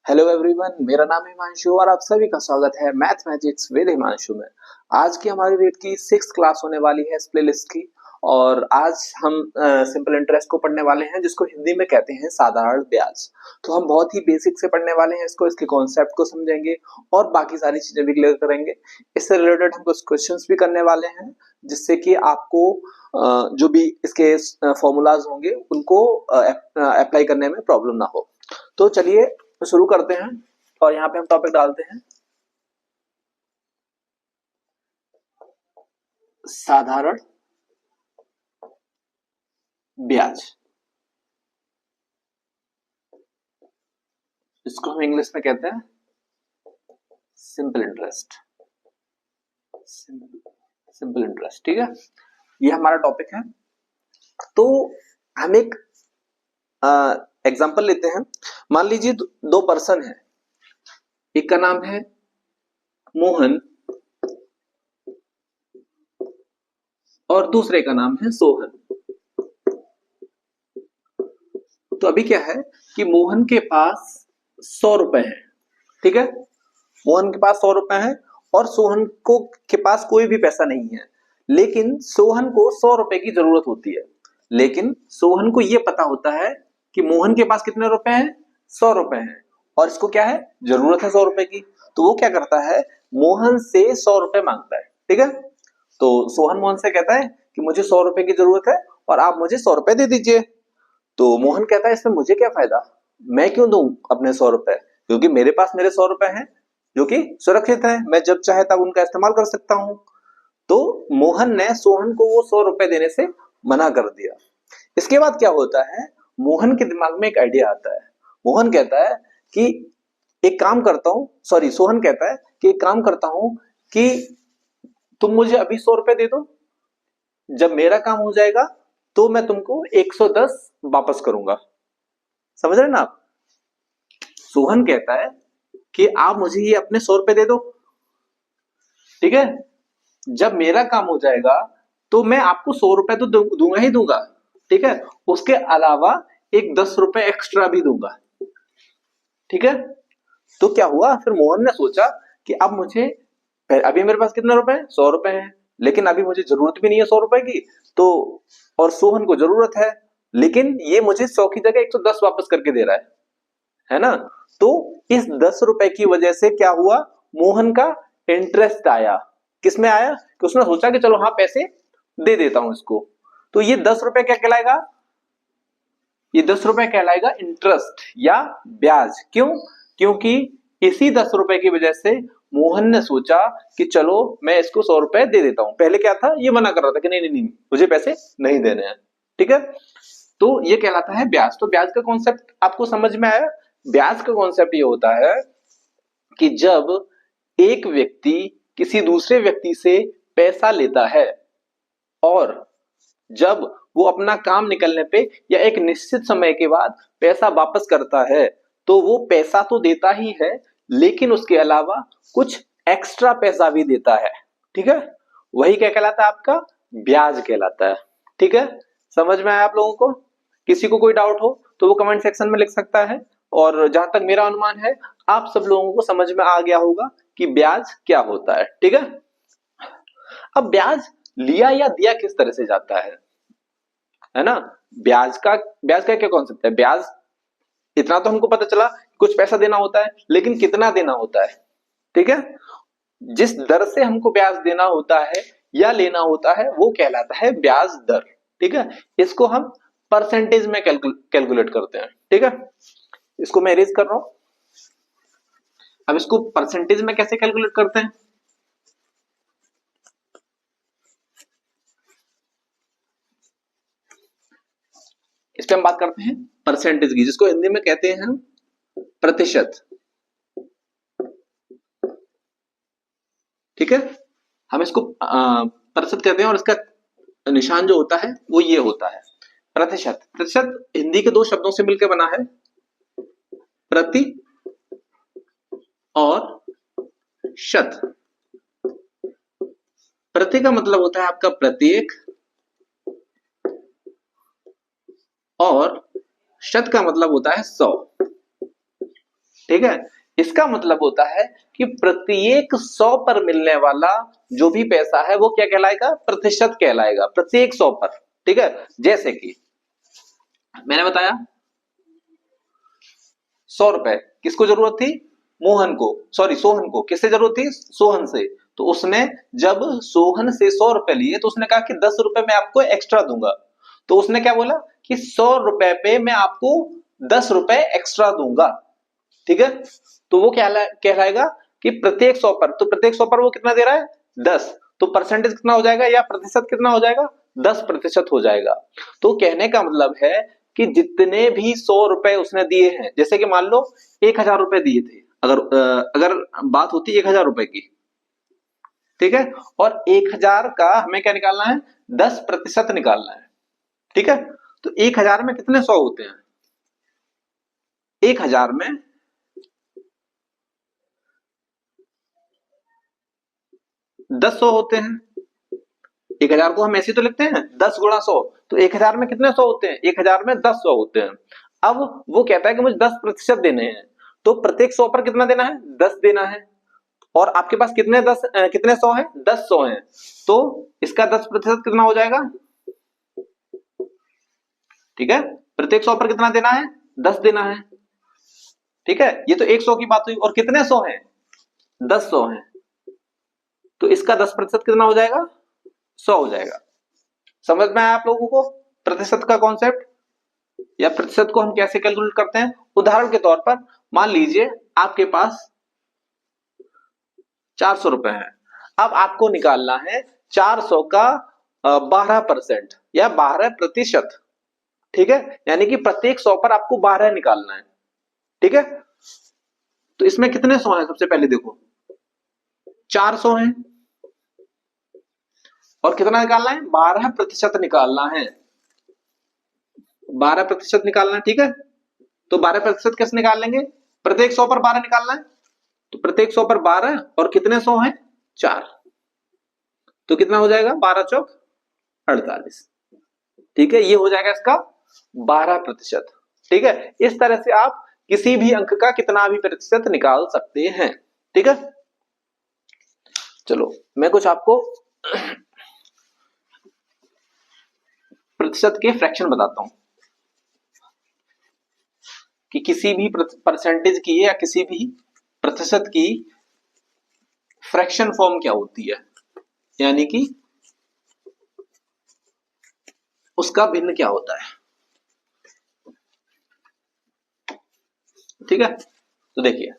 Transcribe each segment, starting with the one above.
Hello everyone, मेरा नाम हिमांशु और आप सभी का स्वागत है मैथमेटिक्स विद हिमांशु में। आज की हमारी रीड की 6th क्लास होने वाली है इस प्लेलिस्ट की। और आज हम सिंपल इंटरेस्ट को पढ़ने वाले हैं, जिसको हिंदी में कहते हैं साधारण ब्याज। तो हम बहुत ही बेसिक से पढ़ने वाले हैं इसको, इसके कॉन्सेप्ट को समझेंगे और बाकी सारी चीजें भी क्लियर करेंगे। इससे रिलेटेड हम कुछ क्वेश्चंस भी करने वाले हैं, जिससे कि आपको जो भी इसके फॉर्मूलाज होंगे उनको अप्लाई करने में प्रॉब्लम ना हो। तो चलिए शुरू करते हैं और यहाँ पे हम टॉपिक डालते हैं साधारण ब्याज। इसको हम इंग्लिश में कहते हैं सिंपल इंटरेस्ट। सिंपल इंटरेस्ट, ठीक है, ये हमारा टॉपिक है। तो हम एक एग्जांपल लेते हैं। मान लीजिए दो पर्सन है, एक का नाम है मोहन और दूसरे का नाम है सोहन। तो अभी क्या है कि मोहन के पास 100 रुपए है, ठीक है, मोहन के पास 100 रुपए है और सोहन को के पास कोई भी पैसा नहीं है। लेकिन सोहन को 100 रुपए की जरूरत होती है। लेकिन सोहन को यह पता होता है कि मोहन के पास कितने रुपए हैं, 100 रुपए हैं, और इसको क्या है, जरूरत है 100 रुपए की। तो वो क्या करता है, मोहन से 100 रुपए मांगता है, ठीक है। तो सोहन मोहन से कहता है कि मुझे 100 रुपए की जरूरत है और आप मुझे 100 रुपए दे दीजिए। तो मोहन कहता है इसमें मुझे क्या फायदा, मैं क्यों दूं अपने 100 रुपए, क्योंकि मेरे पास मेरे 100 रुपए हैं जो कि सुरक्षित है, मैं जब चाहे तब उनका इस्तेमाल कर सकता हूं। तो मोहन ने सोहन को वो 100 रुपए देने से मना कर दिया। इसके बाद क्या होता है, मोहन के दिमाग में एक आइडिया आता है। मोहन कहता है कि एक काम करता हूं, सॉरी सोहन कहता है कि एक काम करता हूं कि तुम मुझे अभी 100 रुपए दे दो, जब मेरा काम हो जाएगा तो मैं तुमको 110 वापस करूंगा। समझ रहे ना आप। सोहन कहता है कि आप मुझे ये अपने 100 रुपए दे दो, ठीक है, जब मेरा काम हो जाएगा तो मैं आपको 100 रुपए तो दूंगा ही दूंगा, ठीक है, उसके अलावा एक 10 रुपए एक्स्ट्रा भी दूंगा, ठीक है। तो क्या हुआ, फिर मोहन ने सोचा कि अब मुझे, अभी मेरे पास कितने रुपए हैं, 100 रुपए हैं, लेकिन अभी मुझे जरूरत भी नहीं है 100 रुपए की, तो और सोहन को जरूरत है, लेकिन ये मुझे 100 की जगह 110 वापस करके दे रहा है ना। तो इस 10 रुपए की वजह से क्या हुआ, मोहन का इंटरेस्ट आया। किसमें आया कि उसने सोचा कि चलो हाँ पैसे दे देता हूं इसको। तो ये 10 रुपए क्या कहलाएगा, ये 10 रुपए कहलाएगा इंटरेस्ट या ब्याज। क्यों, क्योंकि इसी 10 रुपए की वजह से मोहन ने सोचा कि चलो मैं इसको 100 रुपए दे देता हूं। पहले क्या था, ये मना कर रहा था कि नहीं नहीं नहीं मुझे पैसे नहीं देने हैं, ठीक है। तो ये कहलाता है ब्याज। तो ब्याज का कॉन्सेप्ट आपको समझ में आया। ब्याज का कॉन्सेप्ट ये होता है कि जब एक व्यक्ति किसी दूसरे व्यक्ति से पैसा लेता है और जब वो अपना काम निकलने पे या एक निश्चित समय के बाद पैसा वापस करता है, तो वो पैसा तो देता ही है, लेकिन उसके अलावा कुछ एक्स्ट्रा पैसा भी देता है, ठीक है। वही क्या कहलाता है, आपका ब्याज कहलाता है, ठीक है। समझ में आया आप लोगों को। किसी को कोई डाउट हो तो वो कमेंट सेक्शन में लिख सकता है। और जहां तक मेरा अनुमान है, आप सब लोगों को समझ में आ गया होगा कि ब्याज क्या होता है, ठीक है। अब ब्याज लिया या दिया किस तरह से जाता है ना। ब्याज का क्या कॉन्सेप्ट है, ब्याज इतना तो हमको पता चला कुछ पैसा देना होता है, लेकिन कितना देना होता है, ठीक है। जिस दर से हमको ब्याज देना होता है या लेना होता है वो कहलाता है ब्याज दर, ठीक है। इसको हम परसेंटेज में कैलकुलेट करते हैं, ठीक है। इसको मैं इरेज कर रहा हूं। अब इसको परसेंटेज में कैसे कैलकुलेट करते हैं, इस पे हम बात करते हैं परसेंटेज की, जिसको हिंदी में कहते हैं हम प्रतिशत, ठीक है। हम इसको प्रतिशत कहते हैं और इसका निशान जो होता है वो ये होता है प्रतिशत। प्रतिशत हिंदी के दो शब्दों से मिलकर बना है, प्रति और शत। प्रति का मतलब होता है आपका प्रत्येक और शत का मतलब होता है 100, ठीक है। इसका मतलब होता है कि प्रत्येक 100 पर मिलने वाला जो भी पैसा है वो क्या कहलाएगा, प्रतिशत कहलाएगा, प्रत्येक 100 पर। ठीक है, जैसे कि मैंने बताया 100 रुपए किसको जरूरत थी, मोहन को, सॉरी सोहन को, किससे जरूरत थी, सोहन से। तो उसने जब सोहन से 100 रुपए लिए तो उसने कहा कि 10 रुपए मैं आपको एक्स्ट्रा दूंगा। तो उसने क्या बोला कि 100 रुपए पे मैं आपको 10 रुपए एक्स्ट्रा दूंगा। ठीक है, तो वो क्या कहलाएगा कि प्रत्येक 100 पर, तो प्रत्येक 100 पर वो कितना दे रहा है, 10। तो परसेंटेज कितना हो जाएगा या प्रतिशत कितना हो जाएगा, 10% हो जाएगा। तो कहने का मतलब है कि जितने भी 100 रुपए उसने दिए हैं, जैसे कि मान लो 1000 रुपए दिए थे, अगर बात होती 1000 रुपए की, ठीक है, और 1000 का हमें क्या निकालना है, 10% निकालना है। ठीक है, तो 1000 में कितने 100 होते हैं, 1000 में 10 100 होते हैं। 1000 को हम ऐसे तो लिखते हैं 10 गुणा 100, तो 1000 में कितने 100 होते हैं, 1000 में 10 100 होते हैं। अब वो कहता है कि मुझे 10% देने हैं, तो प्रत्येक 100 पर कितना देना है, 10 देना है। और आपके पास कितने कितने 100 है, 10 100 है, तो इसका 10% कितना हो जाएगा। ठीक है, प्रत्येक 100 पर कितना देना है, 10 देना है। ठीक है, ये तो 100 की बात हुई, और कितने 100 है, 10 100 है, तो इसका 10% कितना हो जाएगा, 100 हो जाएगा। समझ में आया आप लोगों को प्रतिशत का कॉन्सेप्ट, या प्रतिशत को हम कैसे कैलकुलेट करते हैं। उदाहरण के तौर पर मान लीजिए आपके पास 400 रुपए है, अब आपको निकालना है 400 का 12% या 12%। ठीक है, यानी कि प्रत्येक 100 पर आपको 12 निकालना है। ठीक है, तो इसमें कितने 100 है, सबसे पहले देखो 400 है, और कितना निकालना है, 12% निकालना है, 12% निकालना है। ठीक है, तो 12% कैसे निकाल लेंगे, प्रत्येक 100 पर 12 निकालना है, तो प्रत्येक 100 पर 12, और कितने 100 है, 4, तो कितना हो जाएगा, 12 चौक 48। ठीक है, ये हो जाएगा इसका 12%। ठीक है, इस तरह से आप किसी भी अंक का कितना भी प्रतिशत निकाल सकते हैं। ठीक है, चलो मैं कुछ आपको प्रतिशत के फ्रैक्शन बताता हूं कि किसी भी परसेंटेज की या किसी भी प्रतिशत की फ्रैक्शन फॉर्म क्या होती है, यानी कि उसका भिन्न क्या होता है। ठीक है, तो देखिए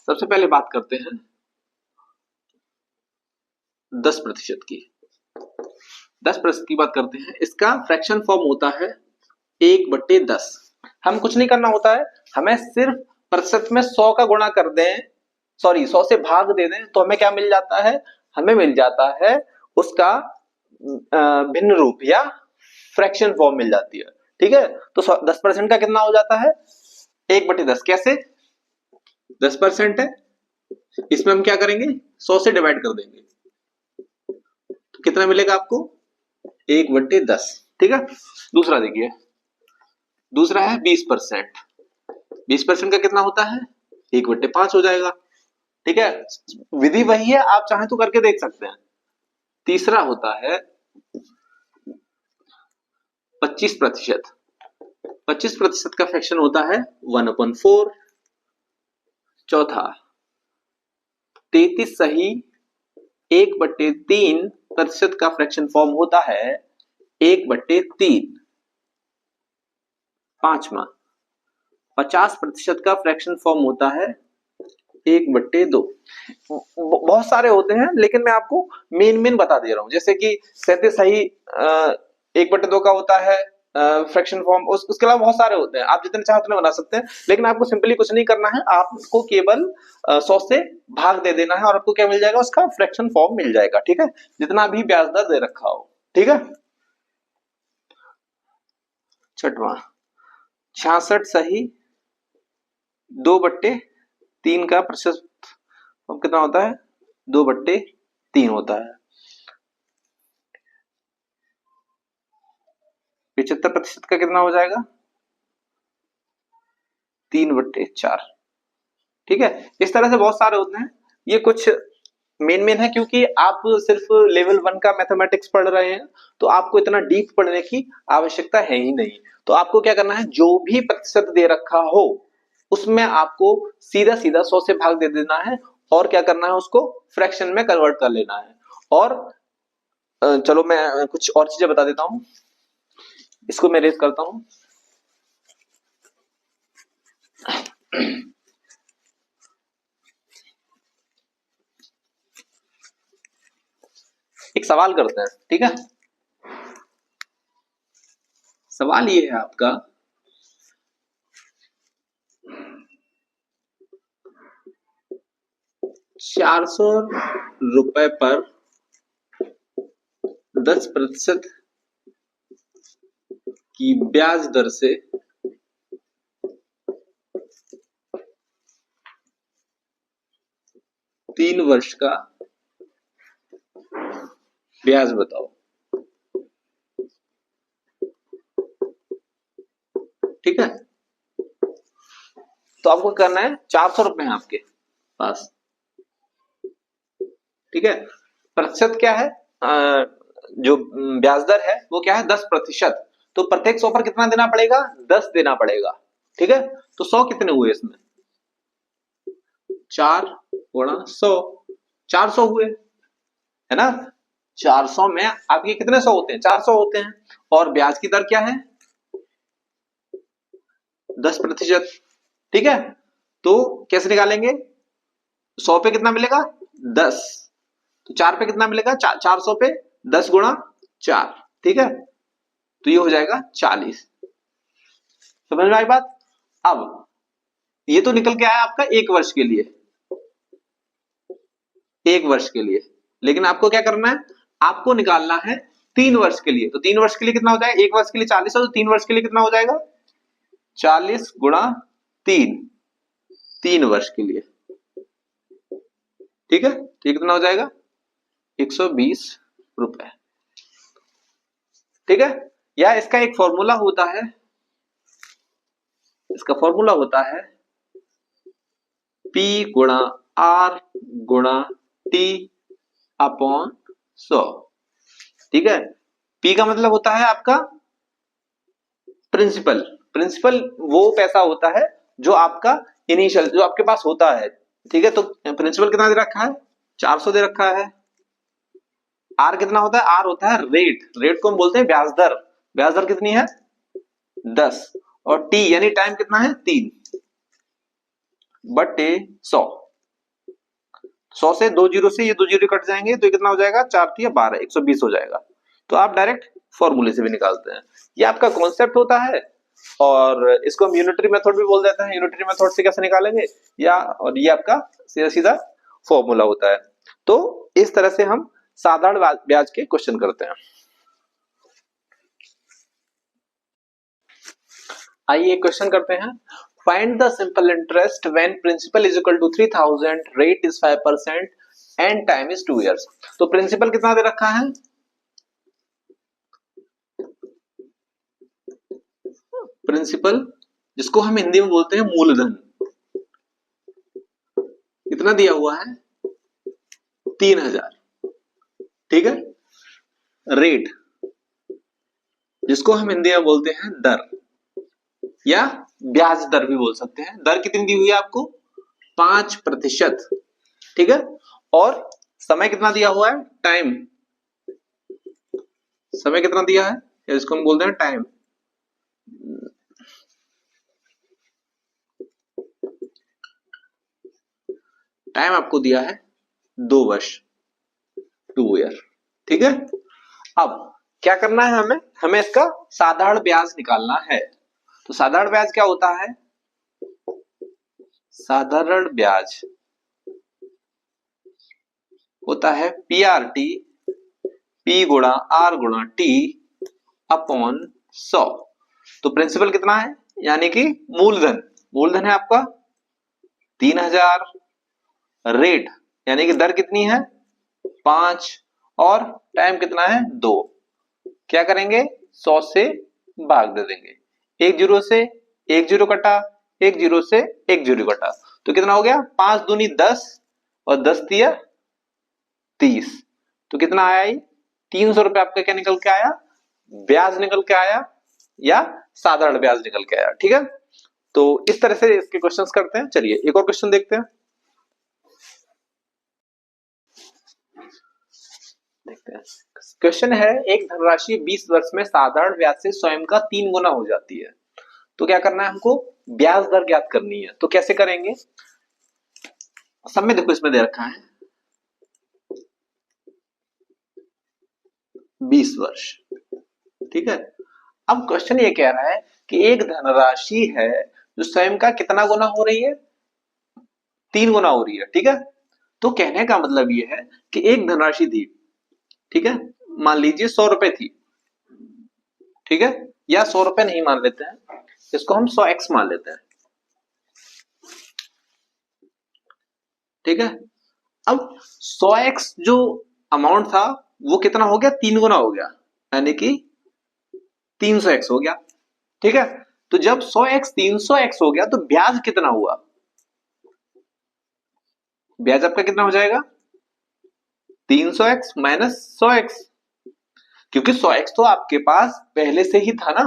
सबसे पहले बात करते हैं 10% की। 10% की बात करते हैं, इसका फ्रैक्शन फॉर्म होता है 1/10। हम कुछ नहीं करना होता है, हमें सिर्फ प्रतिशत में 100 का गुणा कर दें, सॉरी 100 से भाग दे दें, तो हमें क्या मिल जाता है, हमें मिल जाता है उसका भिन्न रूप या फ्रैक्शन फॉर्म मिल जाती है। ठीक है, तो 10% का कितना हो जाता है, 1/10। कैसे, 10% है, इसमें हम क्या करेंगे, 100 से डिवाइड कर देंगे, तो कितना मिलेगा आपको, 1/10। ठीक है, दूसरा देखिए, दूसरा है 20%। 20% का कितना होता है, 1/5 हो जाएगा। ठीक है, विधि वही है, आप चाहें तो करके देख सकते हैं। तीसरा होता है 25%। 25% का फ्रैक्शन होता है 1/4। चौथा 33 सही 1/3% का फ्रैक्शन फॉर्म होता है 1/3। पांचवा 50% का फ्रैक्शन फॉर्म होता है 1/2। बहुत सारे होते हैं, लेकिन मैं आपको मेन बता दे रहा हूं, जैसे कि 37 सही 1/2 का होता है फ्रैक्शन फॉर्म। उसके अलावा बहुत सारे होते हैं, आप जितने चाहे उतने बना सकते हैं, लेकिन आपको सिंपली कुछ नहीं करना है, आपको केवल 100 से भाग दे देना है, और आपको क्या मिल जाएगा, उसका फ्रैक्शन फॉर्म मिल जाएगा। ठीक है, जितना भी ब्याज दर दे रखा हो। ठीक है, छठवां 66 सही 2/3 का प्रतिशत कितना होता है, 2/3 होता है। 75% का कितना हो जाएगा, 3/4। ठीक है, इस तरह से बहुत सारे होते हैं, ये कुछ मेन है, क्योंकि आप सिर्फ लेवल 1 का मैथमेटिक्स पढ़ रहे हैं तो आपको इतना डीप पढ़ने की आवश्यकता है ही नहीं। तो आपको क्या करना है, जो भी प्रतिशत दे रखा हो उसमें आपको सीधा सीधा 100 से भाग दे देना है, और क्या करना है, उसको फ्रैक्शन में कन्वर्ट कर लेना है। और चलो मैं कुछ और चीजें बता देता हूं, इसको मैं रेज करता हूं। एक सवाल करते हैं, ठीक है। सवाल ये है आपका, 400 रुपए पर 10% की ब्याज दर से 3 वर्ष का ब्याज बताओ। ठीक है, तो आपको करना है, 400 रुपए हैं आपके पास, ठीक है। प्रतिशत क्या है, जो ब्याज दर है वो क्या है, 10%। तो प्रत्येक 100 पर कितना देना पड़ेगा, 10 देना पड़ेगा। ठीक है, तो 100 कितने हुए इसमें, 4 गुणा 100, 400 हुए, है ना। 400 में आपके कितने 100 होते हैं, 400 होते हैं। और ब्याज की दर क्या है, 10%। ठीक है, तो कैसे निकालेंगे, 100 पे कितना मिलेगा, 10। तो 4 पे कितना मिलेगा, 400 पे 10 गुणा 4। ठीक है, तो ये हो जाएगा 40। समझ में आई बात। अब ये तो निकल के आया आपका 1 वर्ष के लिए, 1 वर्ष के लिए। लेकिन आपको क्या करना है, आपको निकालना है 3 वर्ष के लिए। तो 3 वर्ष के लिए कितना हो जाएगा, 1 वर्ष के लिए 40 है, तो 3 वर्ष के लिए कितना हो जाएगा, 40 गुणा 3, 3 वर्ष के लिए। ठीक है, तो ये कितना हो जाएगा, 120 रुपए। ठीक है, या इसका एक फॉर्मूला होता है, इसका फॉर्मूला होता है P गुणा R गुणा T अपॉन 100। ठीक है, P का मतलब होता है आपका प्रिंसिपल। प्रिंसिपल वो पैसा होता है जो आपका इनिशियल, जो आपके पास होता है। ठीक है, तो प्रिंसिपल कितना दे रखा है, 400 दे रखा है। आर कितना होता है, आर होता है रेट, रेट को हम बोलते हैं ब्याज दर। ब्याज दर कितनी है, 10। और टी यानी टाइम कितना है, 3 बटे 100। 100 से 2 जीरो से ये 2 जीरो कट जाएंगे, तो ये कितना हो जाएगा, 4 या 12, 120 हो जाएगा। तो आप डायरेक्ट फॉर्मूले से भी निकालते हैं। ये आपका कॉन्सेप्ट होता है, और इसको हम यूनिटरी मेथड भी बोल देते हैं। यूनिटरी मेथड से कैसे निकालेंगे, या और ये आपका सीधा सीधा फॉर्मूला होता है। तो इस तरह से हम साधारण ब्याज के क्वेश्चन करते हैं। आइए क्वेश्चन करते हैं। Find the simple interest when principal is equal to 3000, rate is 5% and time is 2 years. तो प्रिंसिपल कितना दे रखा है, प्रिंसिपल जिसको हम हिंदी में बोलते हैं मूलधन, कितना दिया हुआ है, 3000। ठीक है, रेट जिसको हम हिंदी में बोलते हैं दर, या ब्याज दर भी बोल सकते हैं। दर कितनी दी हुई है आपको, 5%। ठीक है, और समय कितना दिया हुआ है, टाइम, समय कितना दिया है, इसको हम बोलते हैं टाइम। टाइम आपको दिया है 2 वर्ष, 2 ईयर। ठीक है, अब क्या करना है हमें, हमें इसका साधारण ब्याज निकालना है। तो साधारण ब्याज क्या होता है, साधारण ब्याज होता है PRT, P गुणा R गुणा T अपॉन 100। तो प्रिंसिपल कितना है, यानी कि मूलधन, मूलधन है आपका 3000, रेट यानी कि दर कितनी है 5, और टाइम कितना है 2। क्या करेंगे, 100 से भाग दे देंगे, 1 जीरो से 1 जीरो कटा, एक जीरो से एक जीरो घटा, तो कितना हो गया 5 दूनी 10 और 10 दिया 30, तो कितना आया ये 300 रुपए आपका क्या निकल के आया, ब्याज निकल के आया या साधारण ब्याज निकल के आया। ठीक है, तो इस तरह से इसके क्वेश्चंस करते हैं। चलिए एक और क्वेश्चन देखते हैं। क्वेश्चन है एक धनराशि 20 वर्ष में साधारण ब्याज से स्वयं का 3 गुना हो जाती है, तो क्या करना है हमको, ब्याज दर ज्ञात करनी है। तो कैसे करेंगे, सब में देखो इसमें दे रखा है 20 वर्ष। ठीक है, अब क्वेश्चन ये कह रहा है कि एक धनराशि है जो स्वयं का कितना गुना हो रही है, 3 गुना हो रही है। ठीक है, तो कहने का मतलब ये है कि एक धनराशि थी, ठीक है, मान लीजिए 100 रुपए थी, ठीक है, या 100 रुपए नहीं मान लेते हैं, इसको हम 100x मान लेते हैं। ठीक है, अब 100x जो अमाउंट था वो कितना हो गया, 3 गुना हो गया, यानी कि 300x हो गया। ठीक है, तो जब 100x 300x हो गया तो ब्याज कितना हुआ, ब्याज आपका कितना हो जाएगा 300x माइनस 100x, क्योंकि 100x तो आपके पास पहले से ही था ना,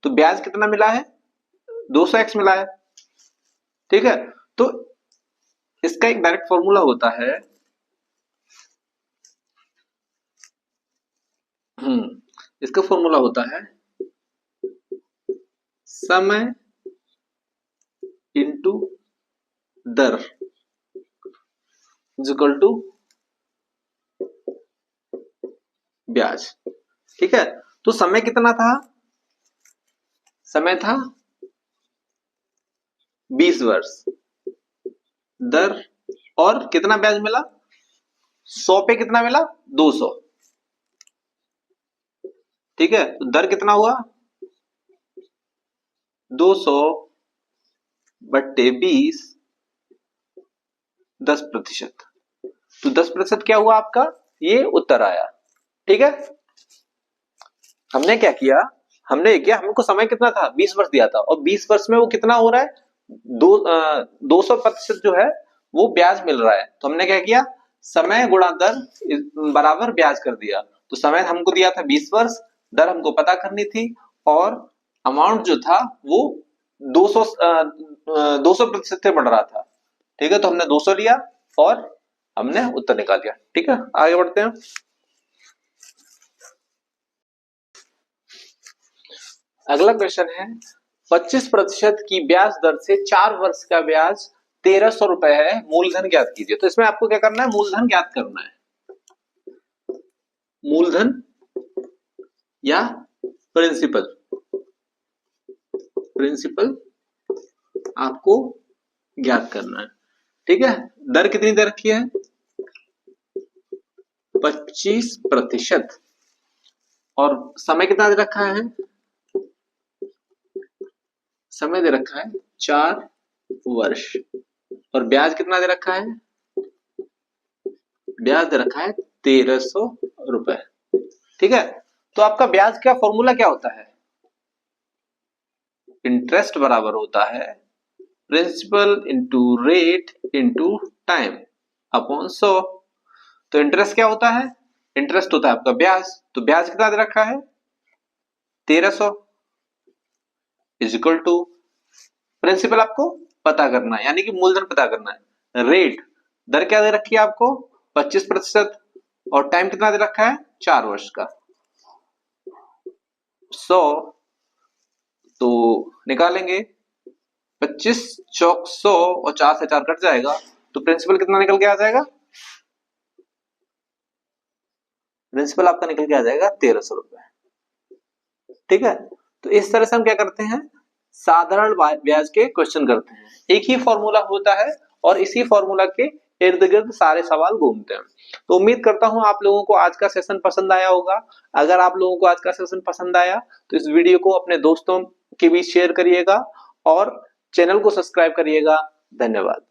तो ब्याज कितना मिला है 200x मिला है। ठीक है, तो इसका एक डायरेक्ट फॉर्मूला होता है, इसका फॉर्मूला होता है समय इंटू दर इक्वल टू ब्याज। ठीक है, तो समय कितना था, समय था 20 वर्ष, दर और कितना ब्याज मिला 100 पे कितना मिला 200। ठीक है, तो दर कितना हुआ 200 बट्टे 20 10%, तो 10% क्या हुआ आपका, ये उत्तर आया। ठीक है, हमने क्या किया, हमको समय कितना था 20 वर्ष दिया था, और 20 वर्ष में वो कितना हो रहा है 200% जो है वो ब्याज मिल रहा है, तो हमने क्या किया समय गुणा दर बराबर ब्याज कर दिया। तो समय हमको दिया था 20 वर्ष, दर हमको पता करनी थी, और अमाउंट जो था वो 200% से बढ़ रहा था। ठीक है, तो हमने 200 लिया और हमने उत्तर निकाल लिया। ठीक है, आगे बढ़ते हैं। अगला क्वेश्चन है 25% की ब्याज दर से 4 वर्ष का ब्याज 1300 रुपए है, मूलधन ज्ञात कीजिए। तो इसमें आपको क्या करना है, मूलधन ज्ञात करना है, मूलधन या प्रिंसिपल, प्रिंसिपल आपको ज्ञात करना है। ठीक है, दर कितनी दे रखी है 25%, और समय कितना दे रखा है, समय दे रखा है 4 वर्ष, और ब्याज कितना दे रखा है, ब्याज दे रखा है 1300 रुपए। ठीक है, तो आपका ब्याज का फॉर्मूला क्या होता है, इंटरेस्ट बराबर होता है principal into rate into time upon 100। तो इंटरेस्ट क्या होता है, इंटरेस्ट होता है आपका ब्याज, तो ब्याज कितना दे रखा है 1300 इज इक्वल टू प्रिंसिपल आपको पता करना है, यानी कि मूलधन पता करना है, रेट दर क्या दे रखी है आपको 25%, और टाइम कितना दे रखा है 4 वर्ष का, 100 तो निकालेंगे 25 चौक 100 और 4 से 4 कट जाएगा, तो प्रिंसिपल कितना निकल के आ जाएगा, प्रिंसिपल आपका निकल के आ जाएगा 1300 रुपए। ठीक है, तो इस तरह से हम क्या करते हैं, साधारण ब्याज के क्वेश्चन करते हैं। एक ही फॉर्मूला होता है और इसी फॉर्मूला के इर्द गिर्द सारे सवाल घूमते हैं। तो उम्मीद करता हूं आप लोगों को आज का सेशन पसंद आया होगा। अगर आप लोगों को आज का सेशन पसंद आया तो इस वीडियो को अपने दोस्तों के बीच शेयर करिएगा और चैनल को सब्सक्राइब करिएगा। धन्यवाद।